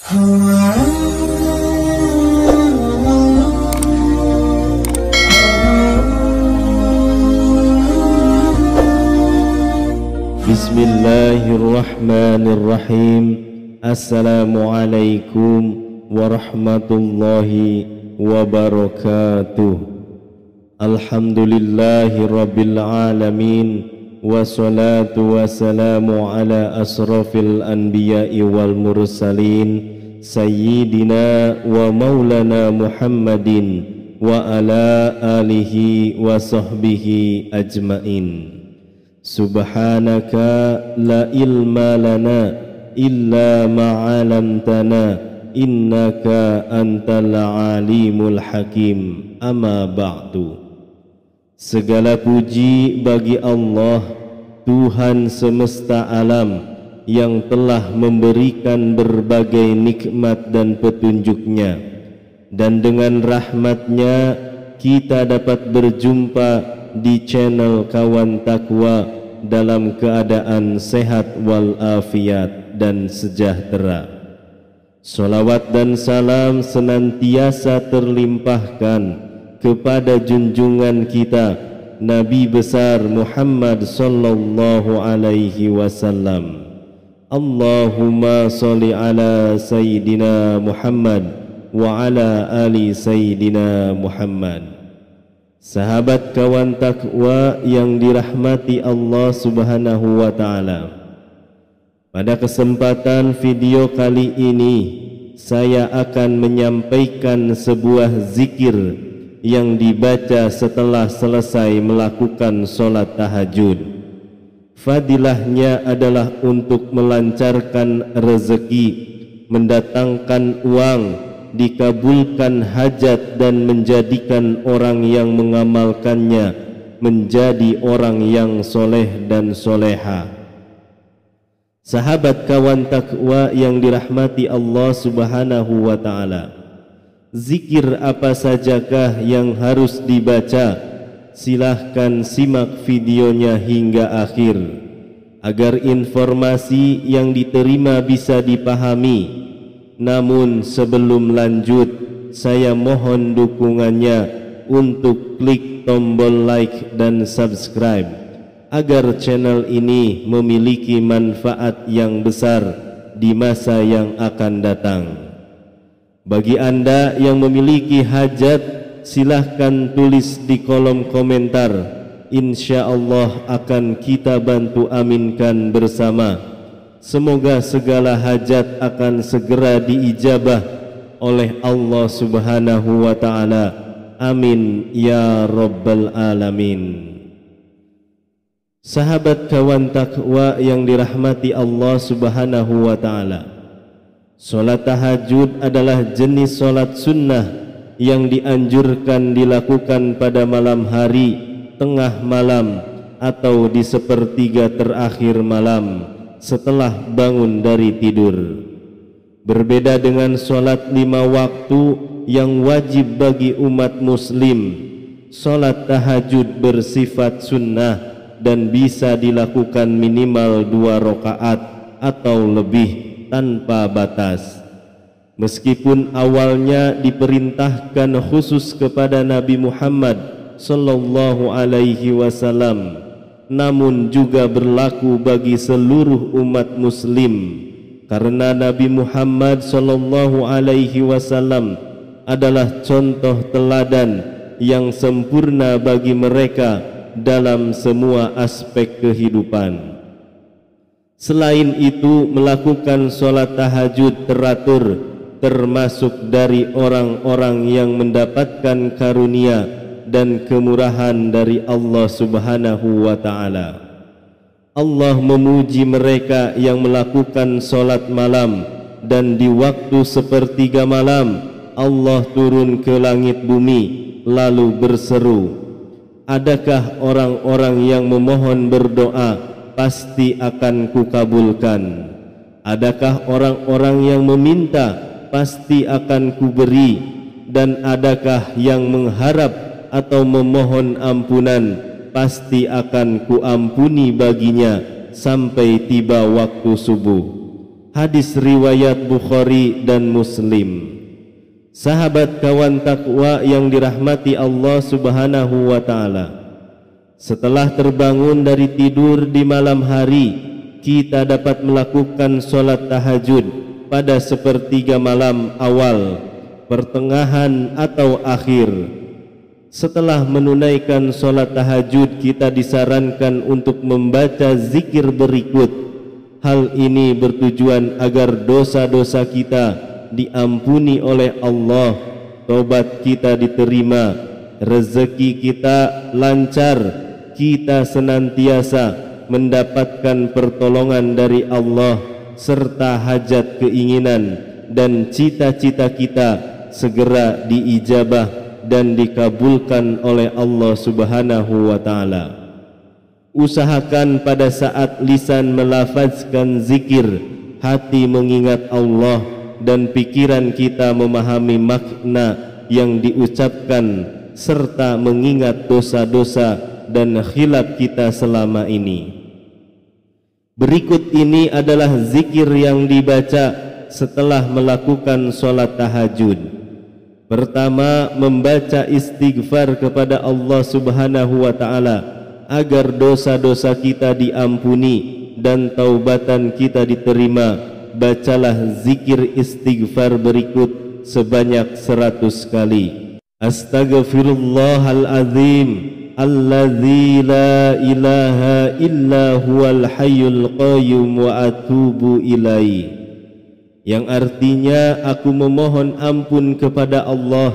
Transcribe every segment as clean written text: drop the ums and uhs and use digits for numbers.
Bismillahirrahmanirrahim. Assalamualaikum warahmatullahi wabarakatuh. Alhamdulillahi rabbil alamin, wassalatu wassalamu ala asrafil anbiya'i wal mursalin, sayyidina wa maulana Muhammadin wa ala alihi wa sahbihi ajmain. Subhanaka la ilma lana illa ma'alamtana innaka antal alimul hakim. Amma ba'du. Segala puji bagi Allah, Tuhan semesta alam, yang telah memberikan berbagai nikmat dan petunjuknya, dan dengan rahmatnya kita dapat berjumpa di channel Kawan Takwa dalam keadaan sehat walafiat dan sejahtera. Salawat dan salam senantiasa terlimpahkan kepada junjungan kita Nabi besar Muhammad sallallahu alaihi wasallam. Allahumma salli ala Sayyidina Muhammad wa ala ali Sayyidina Muhammad. Sahabat Kawan Takwa yang dirahmati Allah Subhanahu wa Ta'ala, pada kesempatan video kali ini saya akan menyampaikan sebuah zikir yang dibaca setelah selesai melakukan solat tahajud. Fadilahnya adalah untuk melancarkan rezeki, mendatangkan uang, dikabulkan hajat, dan menjadikan orang yang mengamalkannya menjadi orang yang soleh dan soleha. Sahabat Kawan Takwa yang dirahmati Allah Subhanahu wa Ta'ala, zikir apa sajakah yang harus dibaca? Silahkan simak videonya hingga akhir agar informasi yang diterima bisa dipahami. Namun sebelum lanjut, saya mohon dukungannya untuk klik tombol like dan subscribe agar channel ini memiliki manfaat yang besar di masa yang akan datang. Bagi Anda yang memiliki hajat, silahkan tulis di kolom komentar. Insya Allah akan kita bantu aminkan bersama. Semoga segala hajat akan segera diijabah oleh Allah Subhanahu wa Ta'ala. Amin ya rabbal alamin. Sahabat Kawan Takwa yang dirahmati Allah Subhanahu wa Ta'ala, solat tahajud adalah jenis solat sunnah yang dianjurkan dilakukan pada malam hari, tengah malam, atau di sepertiga terakhir malam setelah bangun dari tidur. Berbeda dengan solat 5 waktu yang wajib bagi umat muslim, solat tahajud bersifat sunnah dan bisa dilakukan minimal 2 rakaat atau lebih tanpa batas. Meskipun awalnya diperintahkan khusus kepada Nabi Muhammad sallallahu alaihi wasallam, namun juga berlaku bagi seluruh umat muslim, karena Nabi Muhammad sallallahu alaihi wasallam adalah contoh teladan yang sempurna bagi mereka dalam semua aspek kehidupan. Selain itu, melakukan sholat tahajud teratur termasuk dari orang-orang yang mendapatkan karunia dan kemurahan dari Allah Subhanahu wa Ta'ala. Allah memuji mereka yang melakukan solat malam, dan di waktu sepertiga malam Allah turun ke langit bumi lalu berseru, adakah orang-orang yang memohon berdoa pasti akan kukabulkan? Adakah orang-orang yang meminta pasti akan kuberi? Dan adakah yang mengharap atau memohon ampunan pasti akan kuampuni baginya sampai tiba waktu subuh? Hadis riwayat Bukhari dan Muslim. Sahabat kawan takwa yang dirahmati Allah Subhanahu wa taala, setelah terbangun dari tidur di malam hari, kita dapat melakukan sholat tahajud pada sepertiga malam awal, pertengahan atau akhir. Setelah menunaikan sholat tahajud, kita disarankan untuk membaca zikir berikut. Hal ini bertujuan agar dosa-dosa kita diampuni oleh Allah, tobat kita diterima, rezeki kita lancar, kita senantiasa mendapatkan pertolongan dari Allah, serta hajat keinginan dan cita-cita kita segera diijabah dan dikabulkan oleh Allah Subhanahu wa taala. Usahakan pada saat lisan melafazkan zikir, hati mengingat Allah dan pikiran kita memahami makna yang diucapkan serta mengingat dosa-dosa dan khilaf kita selama ini. Berikut ini adalah zikir yang dibaca setelah melakukan sholat tahajud. Pertama, membaca istighfar kepada Allah Subhanahu wa taala agar dosa-dosa kita diampuni dan taubatan kita diterima. Bacalah zikir istighfar berikut sebanyak 100 kali. Astaghfirullahalazim alladzi la ilaha illa huwal hayyul qayyum wa atubu ilaihi, yang artinya aku memohon ampun kepada Allah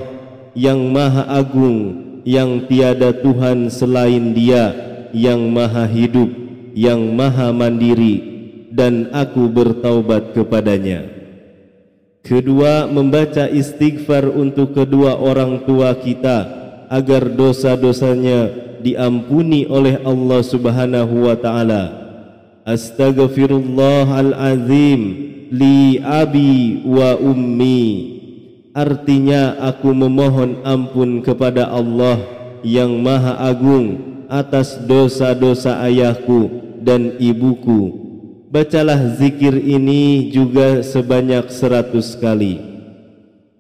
yang Maha Agung, yang tiada Tuhan selain Dia, yang Maha Hidup, yang Maha Mandiri, dan aku bertaubat kepadanya. Kedua, membaca istighfar untuk kedua orang tua kita agar dosa-dosanya diampuni oleh Allah Subhanahu wa taala. Astaghfirullahalazim li abi wa ummi, artinya aku memohon ampun kepada Allah yang Maha Agung atas dosa-dosa ayahku dan ibuku. Bacalah zikir ini juga sebanyak 100 kali.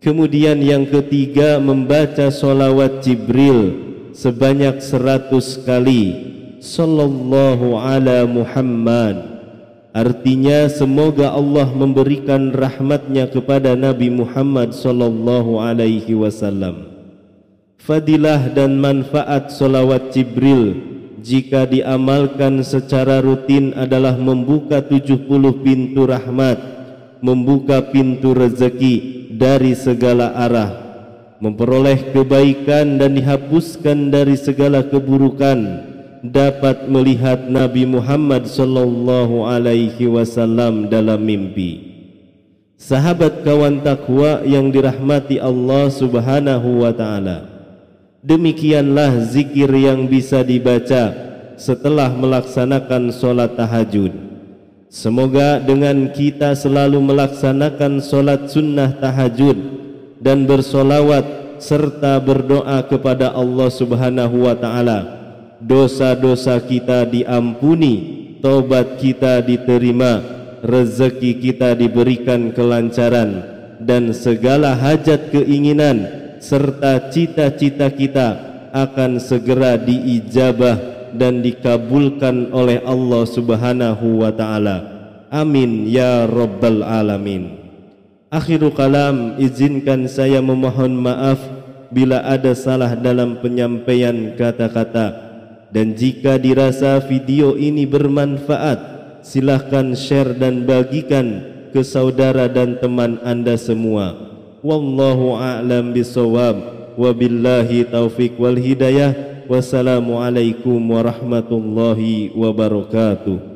Kemudian yang ketiga, membaca sholawat Jibril sebanyak 100 kali. Sallallahu ala Muhammad, artinya semoga Allah memberikan rahmatnya kepada Nabi Muhammad sallallahu alaihi wasallam. Fadilah dan manfaat sholawat Jibril jika diamalkan secara rutin adalah membuka 70 pintu rahmat, membuka pintu rezeki dari segala arah, memperoleh kebaikan dan dihapuskan dari segala keburukan, dapat melihat Nabi Muhammad sallallahu alaihi wasallam dalam mimpi. Sahabat kawan takwa yang dirahmati Allah Subhanahu wa taala, demikianlah zikir yang bisa dibaca setelah melaksanakan sholat tahajud. Semoga dengan kita selalu melaksanakan sholat sunnah tahajud dan bersolawat serta berdoa kepada Allah Subhanahu wa ta'ala, dosa-dosa kita diampuni, taubat kita diterima, rezeki kita diberikan kelancaran, dan segala hajat keinginan serta cita-cita kita akan segera diijabah dan dikabulkan oleh Allah Subhanahu wa taala. Amin ya rabbal alamin. Akhirul kalam, izinkan saya memohon maaf bila ada salah dalam penyampaian kata-kata, dan jika dirasa video ini bermanfaat, silahkan share dan bagikan ke saudara dan teman Anda semua. Wallahu a'lam bisawab, wabillahi taufiq wal hidayah. Wassalamualaikum warahmatullahi wabarakatuh.